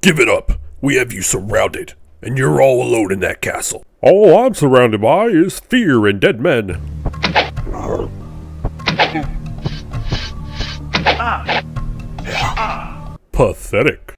Give it up. We have you surrounded, and you're all alone in that castle. All I'm surrounded by is fear and dead men. Pathetic.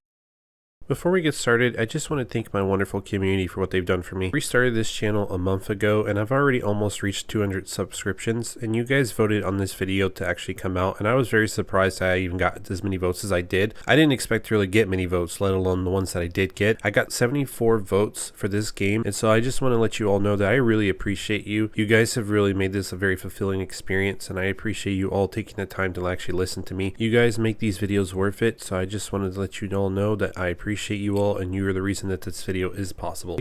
Before we get started, I just want to thank my wonderful community for what they've done for me. We started this channel a month ago and I've already almost reached 200 subscriptions, and you guys voted on this video to actually come out, and I was very surprised that I even got as many votes as I did. I didn't expect to really get many votes, let alone the ones that I did get. I got 74 votes for this game, and so I just want to let you all know that I really appreciate you. You guys have really made this a very fulfilling experience, and I appreciate you all taking the time to actually listen to me. You guys make these videos worth it, so I just wanted to let you all know that I appreciate you all, and you are the reason that this video is possible.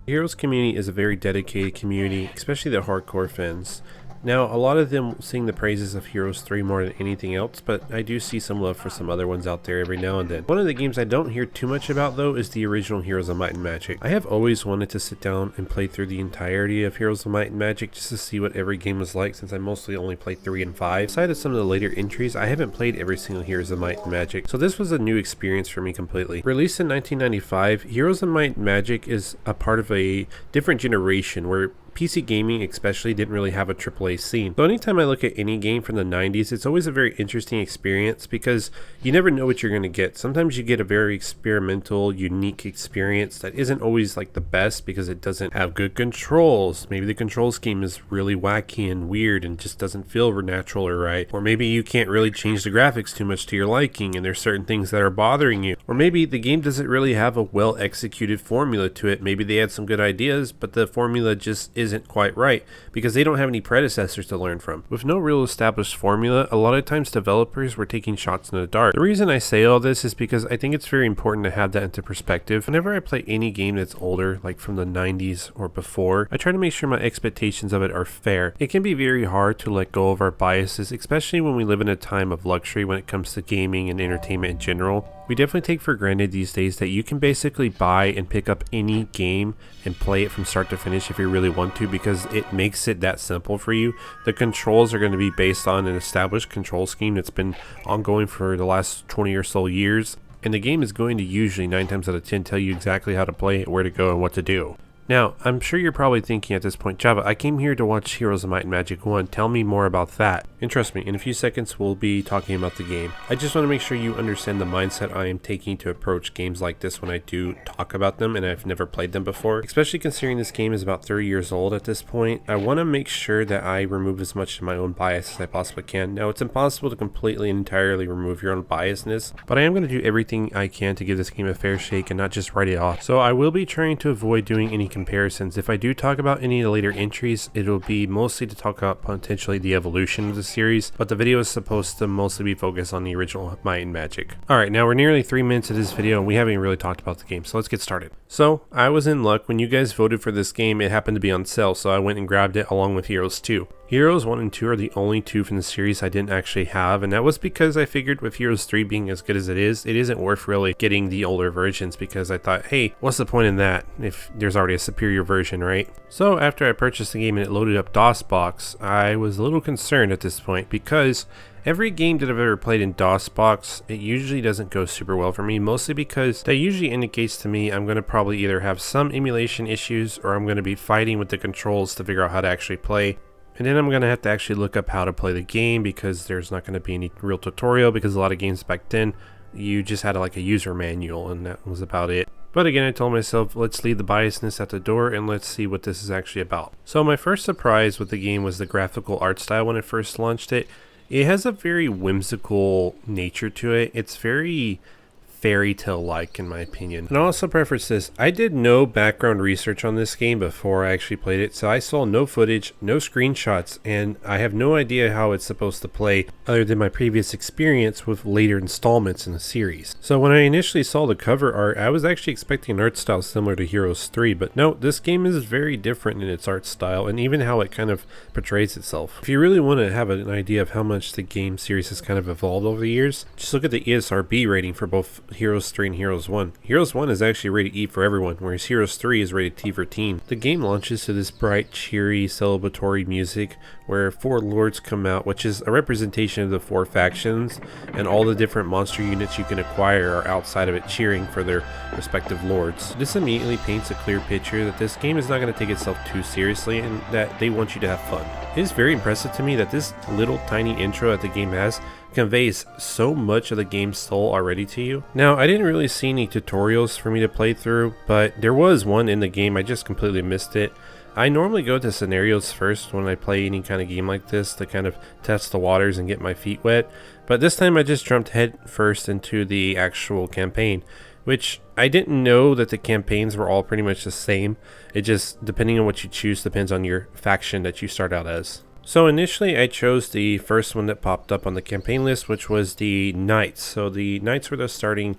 Heroes community is a very dedicated community, especially the hardcore fans. Now, a lot of them sing the praises of Heroes 3 more than anything else, but I do see some love for some other ones out there every now and then. One of the games I don't hear too much about, though, is the original Heroes of Might and Magic. I have always wanted to sit down and play through the entirety of Heroes of Might and Magic just to see what every game was like, since I mostly only played 3 and 5. Aside of some of the later entries, I haven't played every single Heroes of Might and Magic, so this was a new experience for me completely. Released in 1995, Heroes of Might and Magic is a part of a different generation where PC gaming especially didn't really have a AAA scene. So anytime I look at any game from the 90s, it's always a very interesting experience because you never know what you're going to get. Sometimes you get a very experimental, unique experience that isn't always like the best because it doesn't have good controls. Maybe the control scheme is really wacky and weird and just doesn't feel natural or right. Or maybe you can't really change the graphics too much to your liking and there's certain things that are bothering you. Or maybe the game doesn't really have a well executed formula to it. Maybe they had some good ideas, but the formula just isn't quite right because they don't have any predecessors to learn from. With no real established formula, a lot of times developers were taking shots in the dark. The reason I say all this is because I think it's very important to have that into perspective. Whenever I play any game that's older, like from the 90s or before, I try to make sure my expectations of it are fair. It can be very hard to let go of our biases, especially when we live in a time of luxury when it comes to gaming and entertainment in general. We definitely take for granted these days that you can basically buy and pick up any game and play it from start to finish if you really want to, because it makes it that simple for you. The controls are going to be based on an established control scheme that's been ongoing for the last 20 or so years, and the game is going to usually 9 times out of 10 tell you exactly how to play it, where to go, and what to do. Now, I'm sure you're probably thinking at this point, Java, I came here to watch Heroes of Might and Magic 1. Tell me more about that. And trust me, in a few seconds we'll be talking about the game. I just want to make sure you understand the mindset I am taking to approach games like this when I do talk about them and I've never played them before. Especially considering this game is about 30 years old at this point, I want to make sure that I remove as much of my own bias as I possibly can. Now, it's impossible to completely and entirely remove your own biasness, but I am going to do everything I can to give this game a fair shake and not just write it off. So I will be trying to avoid doing any comparisons. If I do talk about any of the later entries, it'll be mostly to talk about potentially the evolution of the series, but the video is supposed to mostly be focused on the original Might and Magic. Alright, now we're nearly 3 minutes of this video and we haven't really talked about the game, so let's get started. So, I was in luck. When you guys voted for this game, it happened to be on sale, so I went and grabbed it along with Heroes 2. Heroes 1 and 2 are the only two from the series I didn't actually have, and that was because I figured with Heroes 3 being as good as it isn't worth really getting the older versions, because I thought, hey, what's the point in that if there's already a superior version, right? So after I purchased the game and it loaded up DOSBox, I was a little concerned at this point because every game that I've ever played in DOSBox, it usually doesn't go super well for me, mostly because that usually indicates to me I'm going to probably either have some emulation issues or I'm going to be fighting with the controls to figure out how to actually play. And then I'm going to have to actually look up how to play the game because there's not going to be any real tutorial, because a lot of games back then, you just had like a user manual and that was about it. But again, I told myself, let's leave the biasness at the door and let's see what this is actually about. So my first surprise with the game was the graphical art style when I first launched it. It has a very whimsical nature to it. It's very fairy tale like in my opinion. And I'll also preface this, I did no background research on this game before I actually played it, so I saw no footage, no screenshots, and I have no idea how it's supposed to play other than my previous experience with later installments in the series. So when I initially saw the cover art, I was actually expecting an art style similar to Heroes 3, but no, this game is very different in its art style and even how it kind of portrays itself. If you really want to have an idea of how much the game series has kind of evolved over the years, just look at the ESRB rating for both Heroes 3 and Heroes 1. Heroes 1 is actually rated E for everyone, whereas Heroes 3 is rated T for teen. The game launches to this bright, cheery, celebratory music where 4 lords come out, which is a representation of the 4 factions, and all the different monster units you can acquire are outside of it cheering for their respective lords. This immediately paints a clear picture that this game is not going to take itself too seriously and that they want you to have fun. It is very impressive to me that this little tiny intro that the game has conveys so much of the game's soul already to you. Now, I didn't really see any tutorials for me to play through, but there was one in the game. I just completely missed it. I normally go to scenarios first when I play any kind of game like this to kind of test the waters and get my feet wet, but this time I just jumped head first into the actual campaign, which I didn't know that the campaigns were all pretty much the same. It just, depending on what you choose, depends on your faction that you start out as. So initially I chose the first one that popped up on the campaign list, which was the Knights. So the Knights were the starting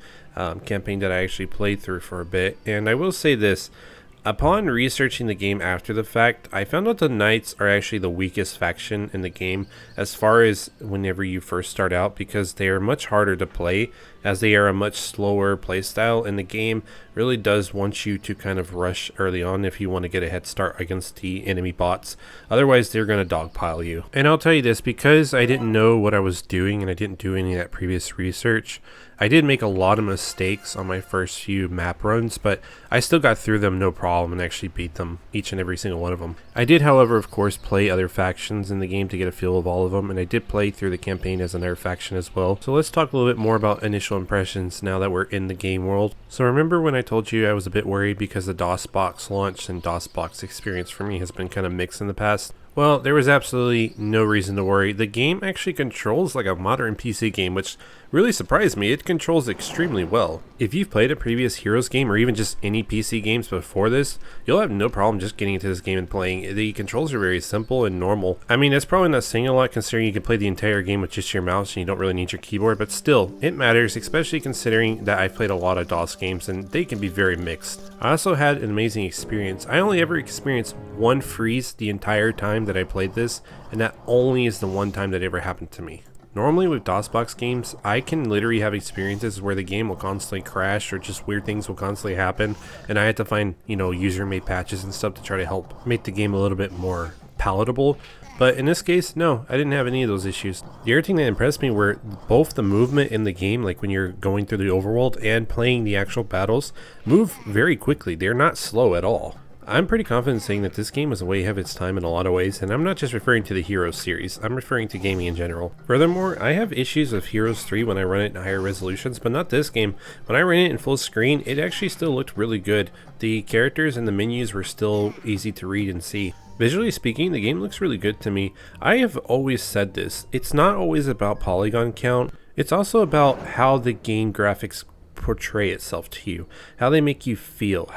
campaign that I actually played through for a bit, and I will say this. Upon researching the game after the fact, I found out the Knights are actually the weakest faction in the game as far as whenever you first start out, because they are much harder to play as they are a much slower playstyle, and the game really does want you to kind of rush early on if you want to get a head start against the enemy bots. Otherwise, they're going to dogpile you. And I'll tell you this, because I didn't know what I was doing and I didn't do any of that previous research, I did make a lot of mistakes on my first few map runs, but I still got through them no problem and actually beat them, each and every single one of them. I did, however, of course, play other factions in the game to get a feel of all of them, and I did play through the campaign as another faction as well. So let's talk a little bit more about initial impressions now that we're in the game world. So remember when I told you I was a bit worried because the DOSBox launched and DOSBox experience for me has been kind of mixed in the past? Well, there was absolutely no reason to worry. The game actually controls like a modern PC game, which really surprised me. It controls extremely well. If you've played a previous Heroes game or even just any PC games before this, you'll have no problem just getting into this game and playing. The controls are very simple and normal. I mean, it's probably not saying a lot considering you can play the entire game with just your mouse and you don't really need your keyboard, but still, it matters, especially considering that I've played a lot of DOS games and they can be very mixed. I also had an amazing experience. I only ever experienced one freeze the entire time that I played this, and that only is the one time that ever happened to me. Normally with DOSBox games, I can literally have experiences where the game will constantly crash or just weird things will constantly happen, and I had to find, user-made patches and stuff to try to help make the game a little bit more palatable. But in this case, no, I didn't have any of those issues. The other thing that impressed me were both the movement in the game, like when you're going through the overworld and playing the actual battles, move very quickly. They're not slow at all. I'm pretty confident saying that this game was way ahead of its time in a lot of ways, and I'm not just referring to the Heroes series, I'm referring to gaming in general. Furthermore, I have issues with Heroes 3 when I run it in higher resolutions, but not this game. When I ran it in full screen, it actually still looked really good. The characters and the menus were still easy to read and see. Visually speaking, the game looks really good to me. I have always said this, it's not always about polygon count, it's also about how the game graphics portray itself to you, how they make you feel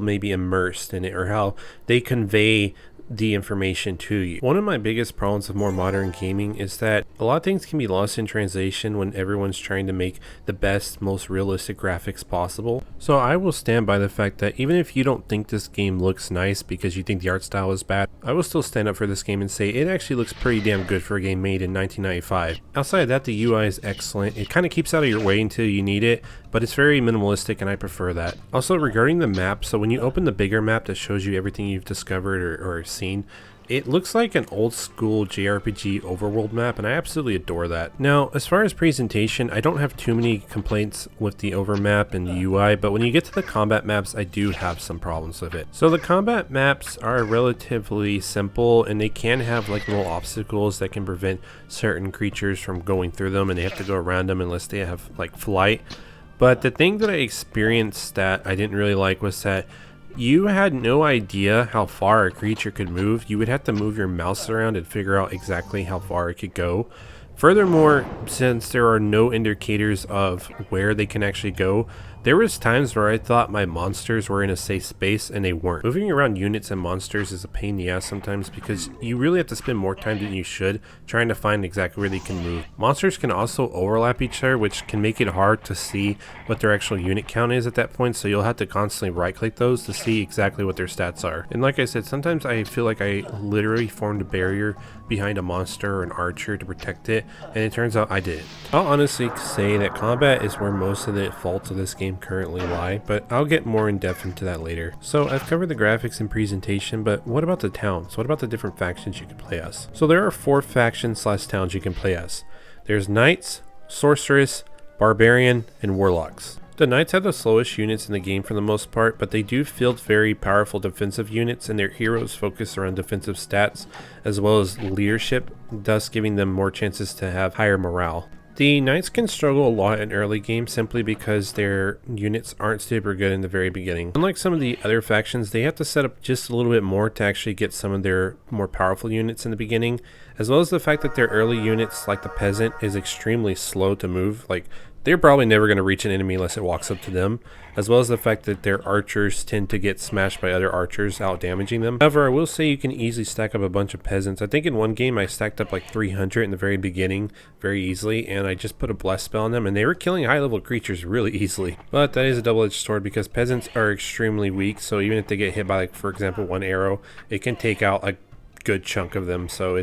maybe immersed in it, or how they convey the information to you. One of my biggest problems with more modern gaming is that a lot of things can be lost in translation when everyone's trying to make the best, most realistic graphics possible. So I will stand by the fact that even if you don't think this game looks nice because you think the art style is bad, I will still stand up for this game and say it actually looks pretty damn good for a game made in 1995. Outside of that, the UI is excellent. It kind of keeps out of your way until you need it, but it's very minimalistic and I prefer that. Also, regarding the map, so when you open the bigger map that shows you everything you've discovered or seen, it looks like an old school JRPG overworld map, and I absolutely adore that. Now, as far as presentation, I don't have too many complaints with the overmap and the UI, but when you get to the combat maps, I do have some problems with it. So the combat maps are relatively simple, and they can have like little obstacles that can prevent certain creatures from going through them, and they have to go around them unless they have like flight. But the thing that I experienced that I didn't really like was that you had no idea how far a creature could move. You would have to move your mouse around and figure out exactly how far it could go. Furthermore, since there are no indicators of where they can actually go, There was times where I thought my monsters were in a safe space and they weren't. Moving around units and monsters is a pain in the ass sometimes because you really have to spend more time than you should trying to find exactly where they can move. Monsters can also overlap each other, which can make it hard to see what their actual unit count is at that point, so you'll have to constantly right click those to see exactly what their stats are. And like I said, sometimes I feel like I literally formed a barrier behind a monster or an archer to protect it, and it turns out I didn't. I'll honestly say that combat is where most of the faults of this game currently lie, but I'll get more in depth into that later. So I've covered the graphics and presentation, but what about the towns? What about the different factions you can play as? So there are 4 factions / towns you can play as. There's Knights, Sorceress, Barbarian, and Warlocks. The Knights have the slowest units in the game for the most part, but they do field very powerful defensive units, and their heroes focus around defensive stats as well as leadership, thus giving them more chances to have higher morale. The Knights can struggle a lot in early game simply because their units aren't super good in the very beginning. Unlike some of the other factions, they have to set up just a little bit more to actually get some of their more powerful units in the beginning, as well as the fact that their early units, like the Peasant, is extremely slow to move. Like, they're probably never going to reach an enemy unless it walks up to them, as well as the fact that their archers tend to get smashed by other archers, out damaging them. However, I will say you can easily stack up a bunch of peasants. I think in one game I stacked up like 300 in the very beginning very easily, and I just put a bless spell on them, and they were killing high level creatures really easily. But that is a double-edged sword because peasants are extremely weak, so even if they get hit by, like, for example, one arrow, it can take out a good chunk of them. So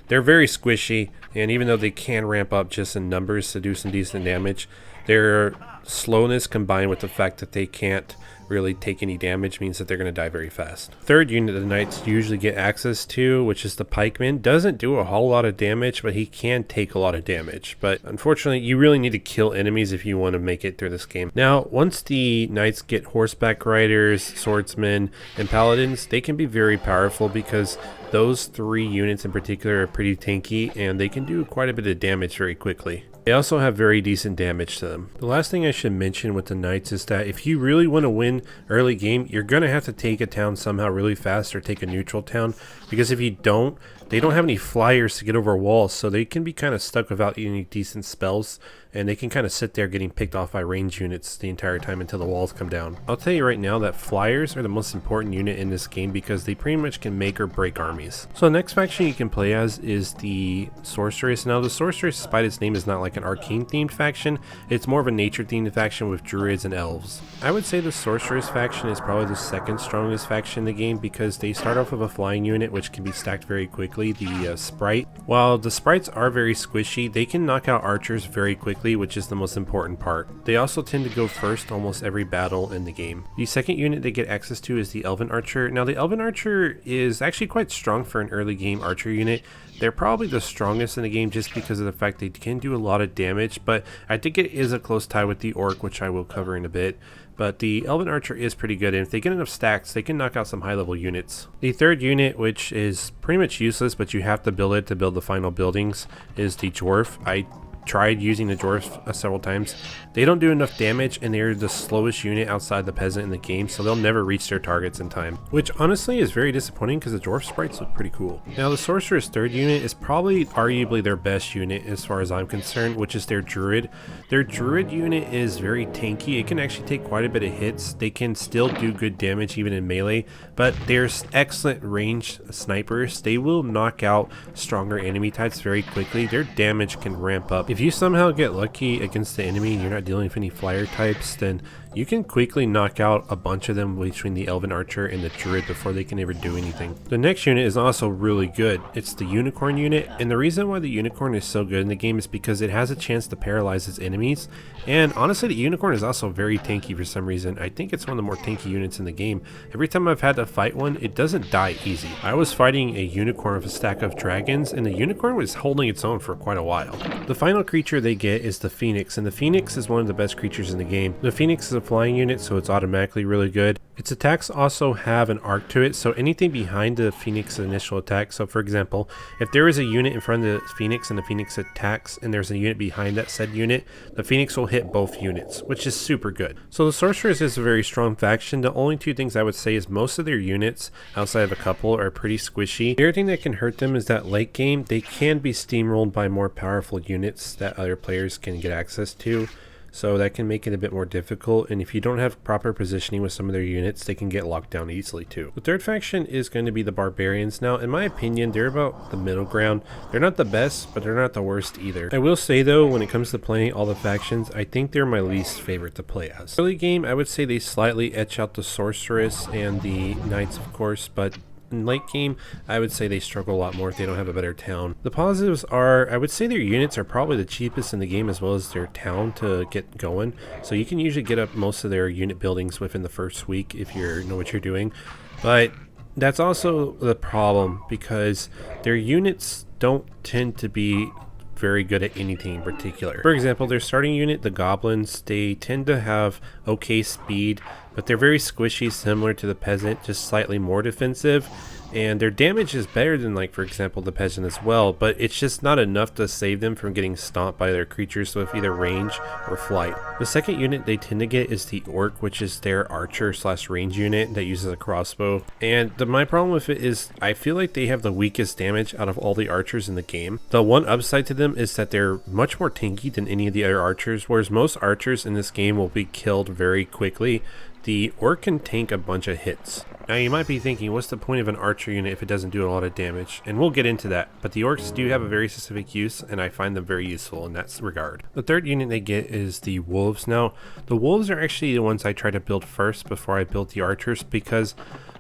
they're very squishy, and even though they can ramp up just in numbers to do some decent damage, their slowness combined with the fact that they can't really take any damage means that they're going to die very fast. Third unit the Knights usually get access to, which is the Pikeman. Doesn't do a whole lot of damage, but he can take a lot of damage. But unfortunately, you really need to kill enemies if you want to make it through this game. Now, once the Knights get horseback riders, swordsmen, and paladins, they can be very powerful because those 3 units in particular are pretty tanky, and they can do quite a bit of damage very quickly. They also have very decent damage to them. The last thing I should mention with the Knights is that if you really want to win early game, you're going to have to take a town somehow really fast or take a neutral town, because if you don't, they don't have any flyers to get over walls, so they can be kind of stuck without any decent spells, and they can kind of sit there getting picked off by range units the entire time until the walls come down. I'll tell you right now that flyers are the most important unit in this game because they pretty much can make or break armies. So the next faction you can play as is the Sorceress. Now the Sorceress, despite its name, is not like an arcane themed faction. It's more of a nature themed faction with druids and elves. I would say the Sorceress faction is probably the second strongest faction in the game because they start off with a flying unit which can be stacked very quickly, the Sprite. While the Sprites are very squishy, they can knock out archers very quickly, which is the most important part. They also tend to go first almost every battle in the game. The second unit they get access to is the Elven Archer. Now the Elven Archer is actually quite strong for an early game archer unit. They're probably the strongest in the game just because of the fact they can do a lot of damage, but I think it is a close tie with the Orc, which I will cover in a bit. But the Elven Archer is pretty good, and if they get enough stacks, they can knock out some high-level units. The third unit, which is pretty much useless, but you have to build it to build the final buildings, is the Dwarf. I tried using the Dwarf several times. They don't do enough damage, and they're the slowest unit outside the Peasant in the game, so they'll never reach their targets in time, which honestly is very disappointing because the Dwarf sprites look pretty cool. Now the Sorcerer's third unit is probably arguably their best unit as far as I'm concerned, which is their Druid. Their Druid unit is very tanky. It can actually take quite a bit of hits. They can still do good damage even in melee, but they're excellent ranged snipers. They will knock out stronger enemy types very quickly. Their damage can ramp up. If you somehow get lucky against the enemy and you're not dealing with any flyer types, then you can quickly knock out a bunch of them between the Elven Archer and the Druid before they can ever do anything. The next unit is also really good. It's the Unicorn unit, and the reason why the Unicorn is so good in the game is because it has a chance to paralyze its enemies, and honestly the Unicorn is also very tanky for some reason. I think it's one of the more tanky units in the game. Every time I've had to fight one, it doesn't die easy. I was fighting a Unicorn with a stack of dragons, and the Unicorn was holding its own for quite a while. The final creature they get is the Phoenix, and the Phoenix is one of the best creatures in the game. The Phoenix is a flying unit, so it's automatically really good. Its attacks also have an arc to it, so anything behind the Phoenix's initial attack, so for example, if there is a unit in front of the Phoenix and the Phoenix attacks and there's a unit behind that said unit, the Phoenix will hit both units, which is super good. So the Sorceress is a very strong faction. The only two things I would say is most of their units, outside of a couple, are pretty squishy. The other thing that can hurt them is that late game, they can be steamrolled by more powerful units that other players can get access to. so that can make it a bit more difficult, and if you don't have proper positioning with some of their units, they can get locked down easily too. The third faction is going to be the Barbarians. Now, in my opinion, they're about the middle ground. They're not the best, but they're not the worst either. I will say though, when it comes to playing all the factions, I think they're my least favorite to play as. Early game, I would say they slightly etch out the Sorceress and the Knights, of course, but in late game, I would say they struggle a lot more if they don't have a better town. The positives are, I would say their units are probably the cheapest in the game, as well as their town to get going. So you can usually get up most of their unit buildings within the first week if you know what you're doing. But that's also the problem, because their units don't tend to be very good at anything in particular. For example, their starting unit, the Goblins, they tend to have okay speed, but they're very squishy, similar to the Peasant, just slightly more defensive. And their damage is better than, like, for example, the Peasant as well, but it's just not enough to save them from getting stomped by their creatures with either range or flight. The second unit they tend to get is the Orc, which is their archer / range unit that uses a crossbow. And my problem with it is I feel like they have the weakest damage out of all the archers in the game. The one upside to them is that they're much more tanky than any of the other archers, whereas most archers in this game will be killed very quickly. The Orc can tank a bunch of hits. Now you might be thinking, what's the point of an archer unit if it doesn't do a lot of damage? And we'll get into that, but the Orcs do have a very specific use, and I find them very useful in that regard. The third unit they get is the Wolves. Now, the Wolves are actually the ones I try to build first before I build the archers, because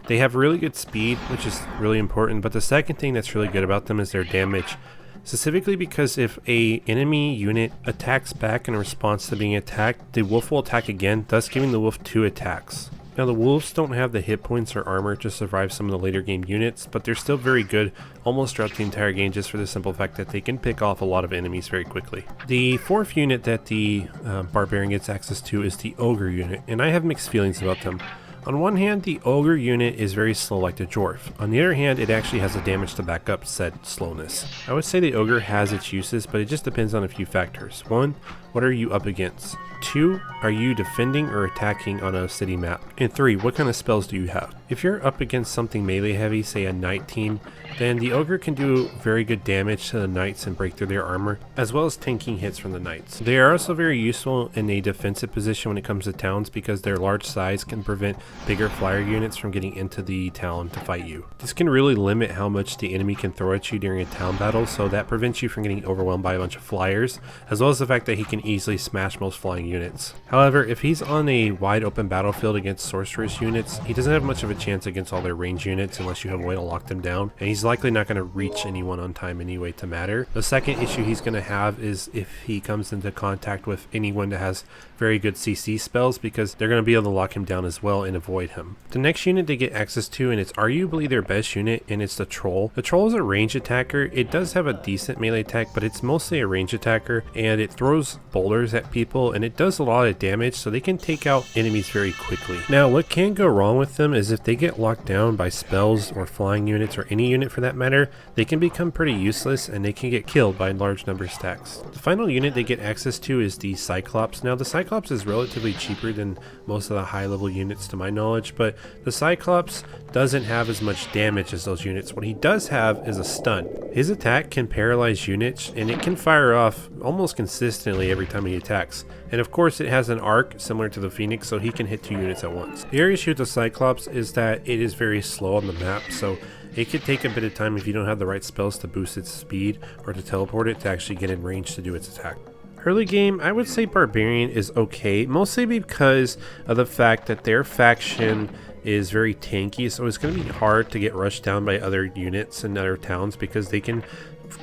they have really good speed, which is really important, but the second thing that's really good about them is their damage. Specifically because if a enemy unit attacks back in response to being attacked, the wolf will attack again, thus giving the wolf 2 attacks. Now the wolves don't have the hit points or armor to survive some of the later game units, but they're still very good almost throughout the entire game, just for the simple fact that they can pick off a lot of enemies very quickly. The fourth unit that the Barbarian gets access to is the Ogre unit, and I have mixed feelings about them. On one hand, the Ogre unit is very slow like the Dwarf. On the other hand, it actually has the damage to back up said slowness. I would say the Ogre has its uses, but it just depends on a few factors. 1, what are you up against? 2, are you defending or attacking on a city map? And 3, what kind of spells do you have? If you're up against something melee heavy, say a knight team, then the Ogre can do very good damage to the knights and break through their armor, as well as tanking hits from the knights. They are also very useful in a defensive position when it comes to towns, because their large size can prevent bigger flyer units from getting into the town to fight you. This can really limit how much the enemy can throw at you during a town battle, so that prevents you from getting overwhelmed by a bunch of flyers, as well as the fact that he can easily smash most flying units. However, if he's on a wide open battlefield against Sorceress units, he doesn't have much of a chance against all their range units unless you have a way to lock them down, and he's likely not going to reach anyone on time anyway to matter. The second issue he's going to have is if he comes into contact with anyone that has very good CC spells, because they're going to be able to lock him down as well and avoid him. The next unit they get access to, and it's arguably their best unit, and it's the Troll. The Troll is a range attacker. It does have a decent melee attack, but it's mostly a range attacker, and it throws boulders at people, and it does a lot of damage, so they can take out enemies very quickly. Now, what can go wrong with them is if they get locked down by spells or flying units, or any unit for that matter, they can become pretty useless, and they can get killed by large number stacks. The final unit they get access to is the Cyclops. Now, the Cyclops is relatively cheaper than most of the high level units to my knowledge, but the Cyclops doesn't have as much damage as those units. What he does have is a stun. His attack can paralyze units, and it can fire off almost consistently every time he attacks. And of course, it has an arc similar to the Phoenix, so he can hit 2 units at once. The other issue with the Cyclops is that it is very slow on the map, so it could take a bit of time if you don't have the right spells to boost its speed or to teleport it to actually get in range to do its attack. Early game, I would say Barbarian is okay, mostly because of the fact that their faction is very tanky, so it's going to be hard to get rushed down by other units and other towns, because they can,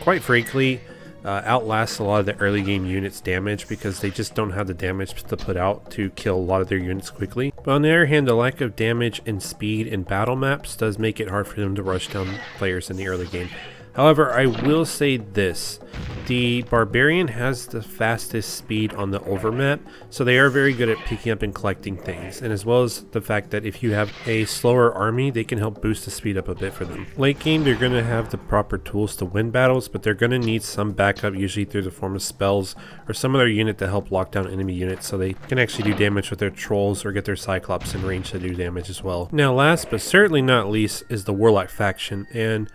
quite frankly, outlast a lot of the early game units' damage, because they just don't have the damage to put out to kill a lot of their units quickly. But on the other hand, the lack of damage and speed in battle maps does make it hard for them to rush down players in the early game. However, I will say this. The Barbarian has the fastest speed on the overmap, so they are very good at picking up and collecting things, and as well as the fact that if you have a slower army, they can help boost the speed up a bit for them. Late game, they're going to have the proper tools to win battles, but they're going to need some backup, usually through the form of spells or some other unit to help lock down enemy units, so they can actually do damage with their trolls or get their Cyclops in range to do damage as well. Now, last but certainly not least is the Warlock faction, and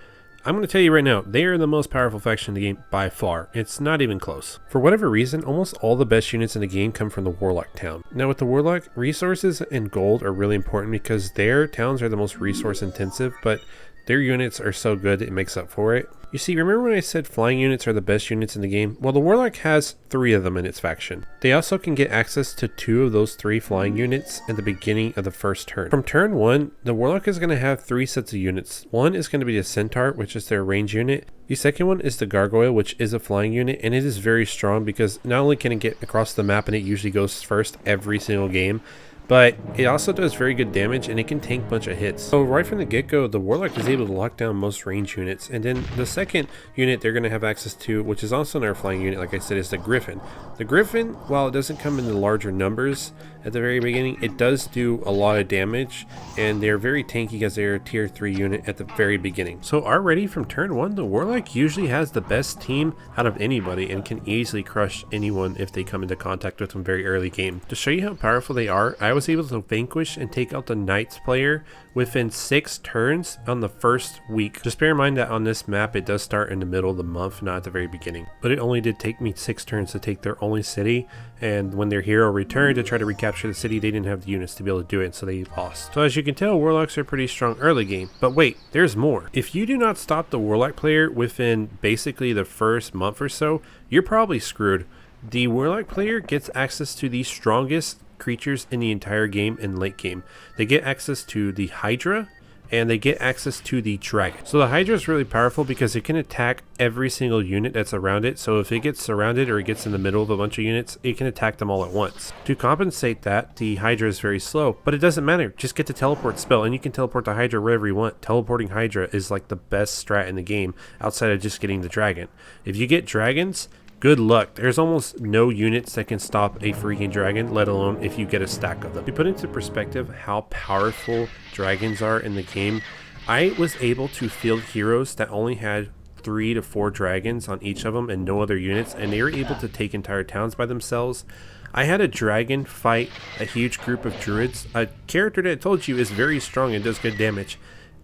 I'm going to tell you right now, they are the most powerful faction in the game by far. It's not even close. For whatever reason, almost all the best units in the game come from the Warlock town. Now with the Warlock, resources and gold are really important because their towns are the most resource intensive, but their units are so good it makes up for it. You see, remember when I said flying units are the best units in the game? Well, the Warlock has 3 of them in its faction. They also can get access to 2 of those 3 flying units at the beginning of the first turn. From turn 1, the Warlock is going to have 3 sets of units. One is going to be the Centaur, which is their range unit. The second one is the Gargoyle, which is a flying unit, and it is very strong because not only can it get across the map and it usually goes first every single game, but it also does very good damage and it can tank a bunch of hits. So right from the get-go, the Warlock is able to lock down most range units. And then the second unit they're going to have access to, which is also another flying unit, like I said, is the Griffin. The Griffin, while it doesn't come in the larger numbers at the very beginning, it does do a lot of damage, and they're very tanky because they're a tier 3 unit at the very beginning. So already from turn 1, the Warlock usually has the best team out of anybody and can easily crush anyone if they come into contact with them very early game. To show you how powerful they are, I was able to vanquish and take out the Knights player within 6 turns on the first week. Just bear in mind that on this map it does start in the middle of the month, not at the very beginning. But it only did take me 6 turns to take their only city, and when their hero returned to try to recapture the city, they didn't have the units to be able to do it, so they lost. So as you can tell, Warlocks are pretty strong early game. But wait, there's more. If you do not stop the Warlock player within basically the first month or so, you're probably screwed. The Warlock player gets access to the strongest creatures in the entire game in late game. They get access to the Hydra, and they get access to the Dragon. So the Hydra is really powerful because it can attack every single unit that's around it. So if it gets surrounded or it gets in the middle of a bunch of units, it can attack them all at once. To compensate that, the Hydra is very slow, but it doesn't matter. Just get the teleport spell and you can teleport the Hydra wherever you want. Teleporting Hydra is like the best strat in the game outside of just getting the Dragon. If you get dragons, good luck. There's almost no units that can stop a freaking dragon, let alone if you get a stack of them. To put into perspective how powerful dragons are in the game, I was able to field heroes that only had 3 to 4 dragons on each of them and no other units, and they were able to take entire towns by themselves. I had a dragon fight a huge group of druids, a character that I told you is very strong and does good damage,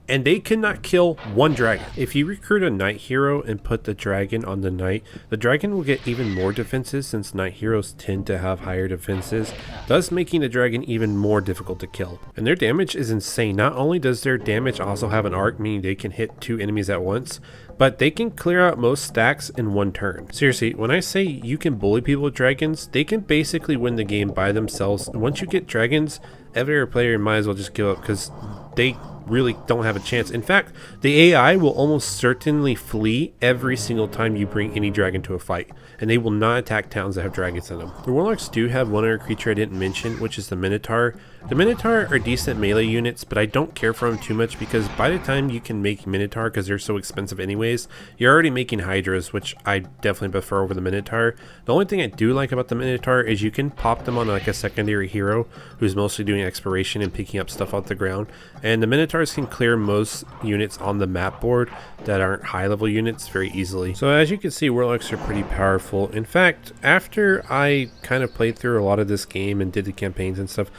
and they could not kill one dragon. If you recruit a knight hero and put the dragon on the knight, the dragon will get even more defenses since knight heroes tend to have higher defenses, thus making the dragon even more difficult to kill. And their damage is insane. Not only does their damage also have an arc, meaning they can hit 2 enemies at once, but they can clear out most stacks in 1 turn. Seriously, when I say you can bully people with dragons, they can basically win the game by themselves. Once you get dragons, every other player might as well just give up because they really don't have a chance. In fact, the AI will almost certainly flee every single time you bring any dragon to a fight, and they will not attack towns that have dragons in them. The Warlocks do have one other creature I didn't mention, which is the Minotaur. The Minotaur are decent melee units, but I don't care for them too much because by the time you can make Minotaur, because they're so expensive anyways, you're already making Hydras, which I definitely prefer over the Minotaur. The only thing I do like about the Minotaur is you can pop them on like a secondary hero who's mostly doing exploration and picking up stuff off the ground, and the Minotaurs can clear most units on the map board that aren't high level units very easily. So as you can see, Warlocks are pretty powerful. In fact, after I kind of played through a lot of this game and did the campaigns and stuff,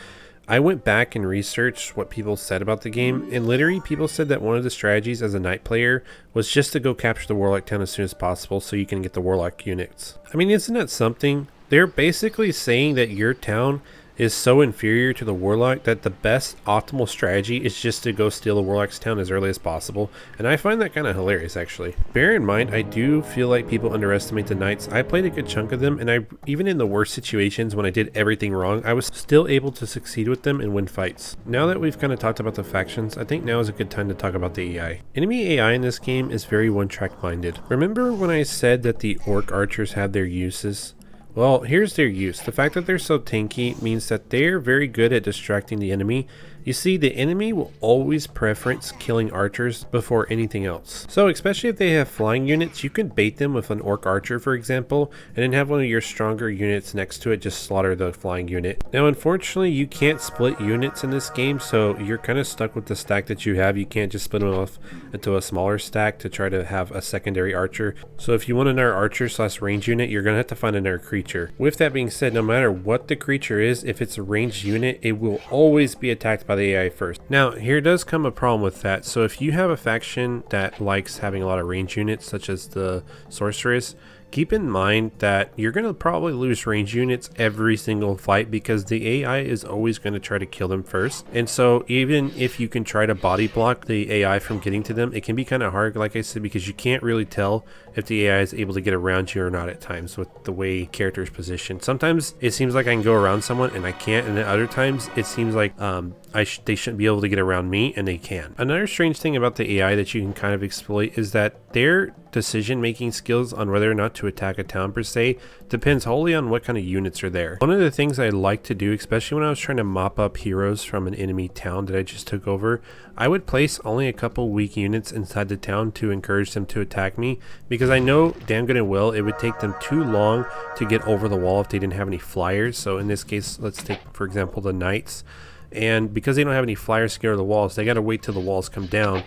I went back and researched what people said about the game, and literally people said that one of the strategies as a knight player was just to go capture the Warlock town as soon as possible so you can get the Warlock units. I mean, isn't that something? They're basically saying that your town is so inferior to the Warlock that the best optimal strategy is just to go steal the Warlock's town as early as possible, and I find that kind of hilarious actually. Bear in mind, I do feel like people underestimate the Knights. I played a good chunk of them, and even in the worst situations when I did everything wrong, I was still able to succeed with them and win fights. Now that we've kind of talked about the factions, I think now is a good time to talk about the AI. Enemy AI in this game is very one-track minded. Remember when I said that the Orc Archers have their uses? Well, here's their use. The fact that they're so tanky means that they're very good at distracting the enemy. You see, the enemy will always preference killing archers before anything else. So especially if they have flying units, you can bait them with an orc archer, for example, and then have one of your stronger units next to it just slaughter the flying unit. Now, unfortunately, you can't split units in this game, so you're kind of stuck with the stack that you have. You can't just split them off into a smaller stack to try to have a secondary archer. So if you want another archer / range unit, you're going to have to find another creature. With that being said, no matter what the creature is, if it's a ranged unit, it will always be attacked by by the AI first. Now, here does come a problem with that. So if you have a faction that likes having a lot of range units, such as the Sorceress, keep in mind that you're going to probably lose range units every single fight because the AI is always going to try to kill them first. And so even if you can try to body block the AI from getting to them, it can be kind of hard, like I said, because you can't really tell if the AI is able to get around you or not at times with the way characters position. Sometimes it seems like I can go around someone and I can't, and then other times it seems like they shouldn't be able to get around me, and they can. Another strange thing about the AI that you can kind of exploit is that their decision-making skills on whether or not to attack a town per se depends wholly on what kind of units are there. One of the things I like to do, especially when I was trying to mop up heroes from an enemy town that I just took over, I would place only a couple weak units inside the town to encourage them to attack me, because I know damn good and well it would take them too long to get over the wall if they didn't have any flyers. So in this case, let's take for example the knights, and because they don't have any flyers to get over the walls, they got to wait till the walls come down.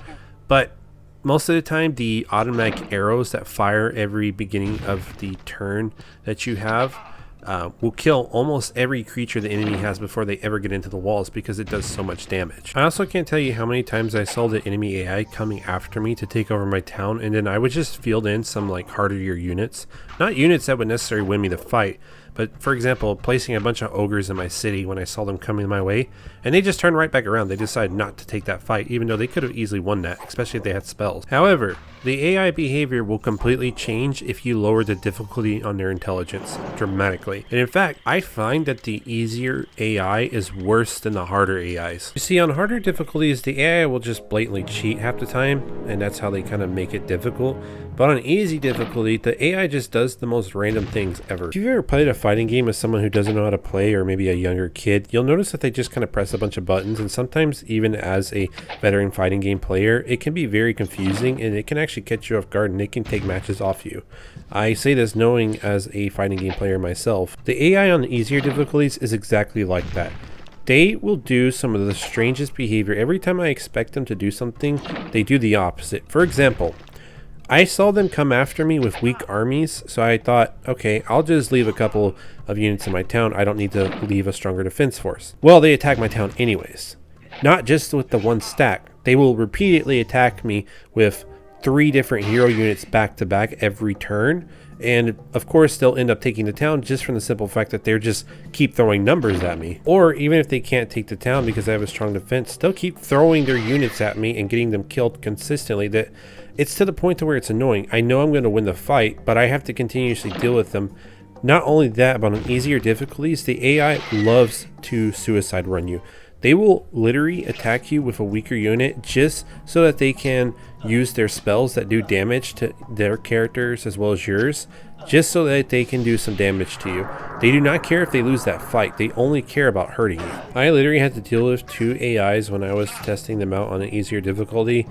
But most of the time, the automatic arrows that fire every beginning of the turn that you have will kill almost every creature the enemy has before they ever get into the walls, because it does so much damage. I also can't tell you how many times I saw the enemy AI coming after me to take over my town, and then I would just field in some like harder units. Not units that would necessarily win me the fight, but for example, placing a bunch of ogres in my city when I saw them coming my way, and they just turned right back around. They decided not to take that fight, even though they could have easily won that, especially if they had spells. However, the AI behavior will completely change if you lower the difficulty on their intelligence dramatically. And in fact, I find that the easier AI is worse than the harder AIs. You see, on harder difficulties, the AI will just blatantly cheat half the time, and that's how they kind of make it difficult. But on easy difficulty, the AI just does the most random things ever. If you've ever played a fighting game with someone who doesn't know how to play, or maybe a younger kid, you'll notice that they just kind of press a bunch of buttons, and sometimes even as a veteran fighting game player, it can be very confusing, and it can actually catch you off guard, and it can take matches off you. I say this knowing as a fighting game player myself. The AI on easier difficulties is exactly like that. They will do some of the strangest behavior. Every time I expect them to do something, they do the opposite. For example, I saw them come after me with weak armies, so I thought, okay, I'll just leave a couple of units in my town. I don't need to leave a stronger defense force. Well, they attack my town anyways. Not just with the one stack. They will repeatedly attack me with 3 different hero units back to back every turn. And of course, they'll end up taking the town just from the simple fact that they're just keep throwing numbers at me. Or even if they can't take the town because I have a strong defense, they'll keep throwing their units at me and getting them killed consistently. That it's to the point to where it's annoying. I know I'm going to win the fight, but I have to continuously deal with them. Not only that, but on easier difficulties, the AI loves to suicide run you. They will literally attack you with a weaker unit just so that they can use their spells that do damage to their characters as well as yours, just so that they can do some damage to you. They do not care if they lose that fight. They only care about hurting you. I literally had to deal with 2 AIs when I was testing them out on an easier difficulty,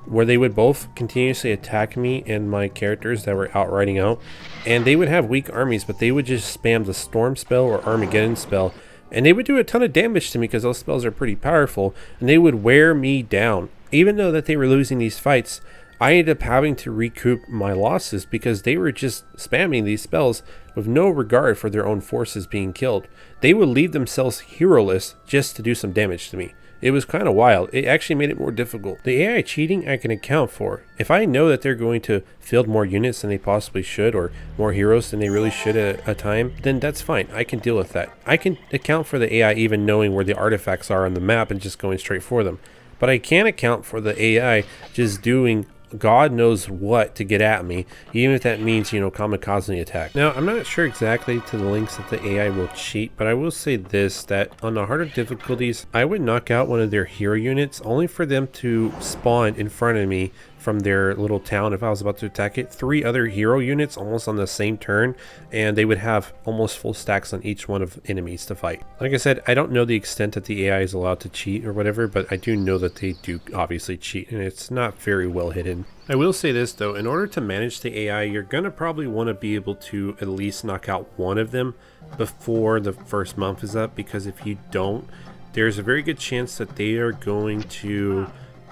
where they would both continuously attack me and my characters that were out riding out, and they would have weak armies, but they would just spam the Storm spell or Armageddon spell, and they would do a ton of damage to me because those spells are pretty powerful, and they would wear me down. Even though that they were losing these fights, I ended up having to recoup my losses because they were just spamming these spells with no regard for their own forces being killed. They would leave themselves hero-less just to do some damage to me. It was kind of wild. It actually made it more difficult. The AI cheating I can account for. If I know that they're going to field more units than they possibly should, or more heroes than they really should at a time, then that's fine. I can deal with that. I can account for the AI even knowing where the artifacts are on the map and just going straight for them. But I can't account for the AI just doing God knows what to get at me, even if that means, kamikaze attack. Now, I'm not sure exactly to the lengths that the AI will cheat, but I will say this, that on the harder difficulties, I would knock out one of their hero units only for them to spawn in front of me from their little town if I was about to attack it. 3 other hero units almost on the same turn, and they would have almost full stacks on each one of enemies to fight. Like I said, I don't know the extent that the AI is allowed to cheat or whatever, but I do know that they do obviously cheat, and it's not very well hidden. I will say this though, in order to manage the AI, you're gonna probably want to be able to at least knock out one of them before the first month is up, because if you don't, there's a very good chance that they are going to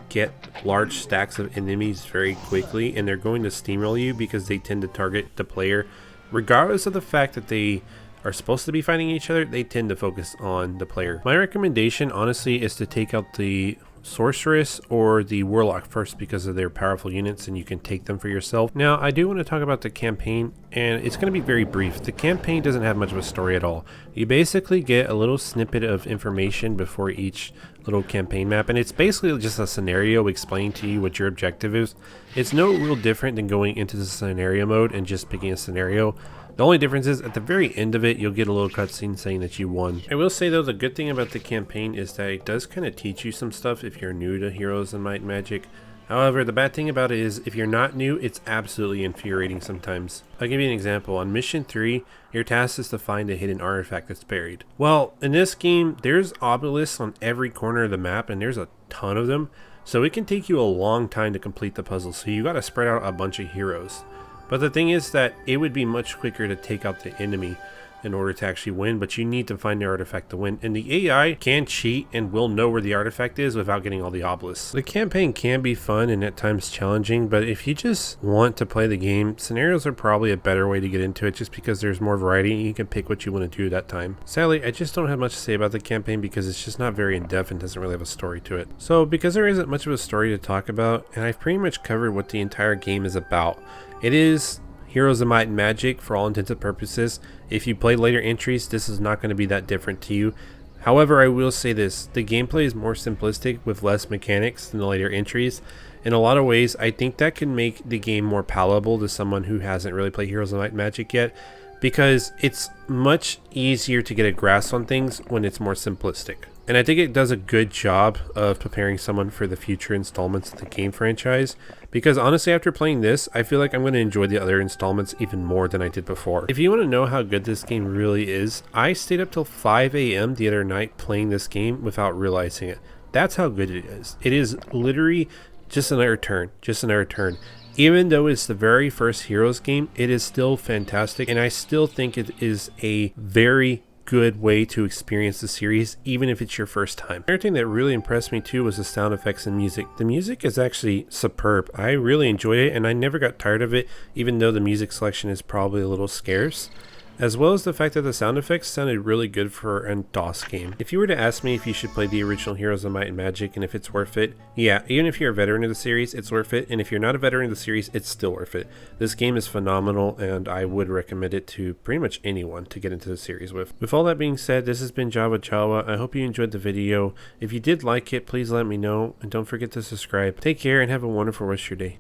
get large stacks of enemies very quickly, and they're going to steamroll you because they tend to target the player regardless of the fact that they are supposed to be fighting each other, they tend to focus on the player. My recommendation, honestly, is to take out the Sorceress or the Warlock first because of their powerful units and you can take them for yourself. Now, I do want to talk about the campaign, and it's going to be very brief. The campaign doesn't have much of a story at all. You basically get a little snippet of information before each little campaign map, and it's basically just a scenario explaining to you what your objective is. It's no real different than going into the scenario mode and just picking a scenario. The only difference is at the very end of it, you'll get a little cutscene saying that you won. I will say though, the good thing about the campaign is that it does kind of teach you some stuff if you're new to Heroes of Might and Magic. However, the bad thing about it is if you're not new, it's absolutely infuriating sometimes. I'll give you an example. On mission 3, your task is to find a hidden artifact that's buried. Well, in this game, there's obelisks on every corner of the map, and there's a ton of them. So it can take you a long time to complete the puzzle, so you gotta spread out a bunch of heroes. But the thing is that it would be much quicker to take out the enemy in order to actually win, but you need to find the artifact to win. And the AI can cheat and will know where the artifact is without getting all the obelisks. The campaign can be fun and at times challenging, but if you just want to play the game, scenarios are probably a better way to get into it just because there's more variety and you can pick what you want to do that time. Sadly, I just don't have much to say about the campaign because it's just not very in-depth and doesn't really have a story to it. So because there isn't much of a story to talk about, and I've pretty much covered what the entire game is about, it is Heroes of Might and Magic for all intents and purposes. If you play later entries, this is not going to be that different to you. However, I will say this, the gameplay is more simplistic with less mechanics than the later entries. In a lot of ways, I think that can make the game more palatable to someone who hasn't really played Heroes of Might and Magic yet, because it's much easier to get a grasp on things when it's more simplistic. And I think it does a good job of preparing someone for the future installments of the game franchise, because honestly, after playing this, I feel like I'm going to enjoy the other installments even more than I did before. If you want to know how good this game really is, I stayed up till 5 a.m. the other night playing this game without realizing it. That's how good it is. It is literally just another turn, just another turn. Even though it's the very first Heroes game, it is still fantastic, and I still think it is a very good way to experience the series, even if it's your first time. Another thing that really impressed me too was the sound effects and music. The music is actually superb. I really enjoyed it, and I never got tired of it, even though the music selection is probably a little scarce. As well as the fact that the sound effects sounded really good for a DOS game. If you were to ask me if you should play the original Heroes of Might and Magic and if it's worth it, yeah, even if you're a veteran of the series, it's worth it, and if you're not a veteran of the series, it's still worth it. This game is phenomenal, and I would recommend it to pretty much anyone to get into the series with. With all that being said, this has been Java Chawa. I hope you enjoyed the video. If you did like it, please let me know, and don't forget to subscribe. Take care and have a wonderful rest of your day.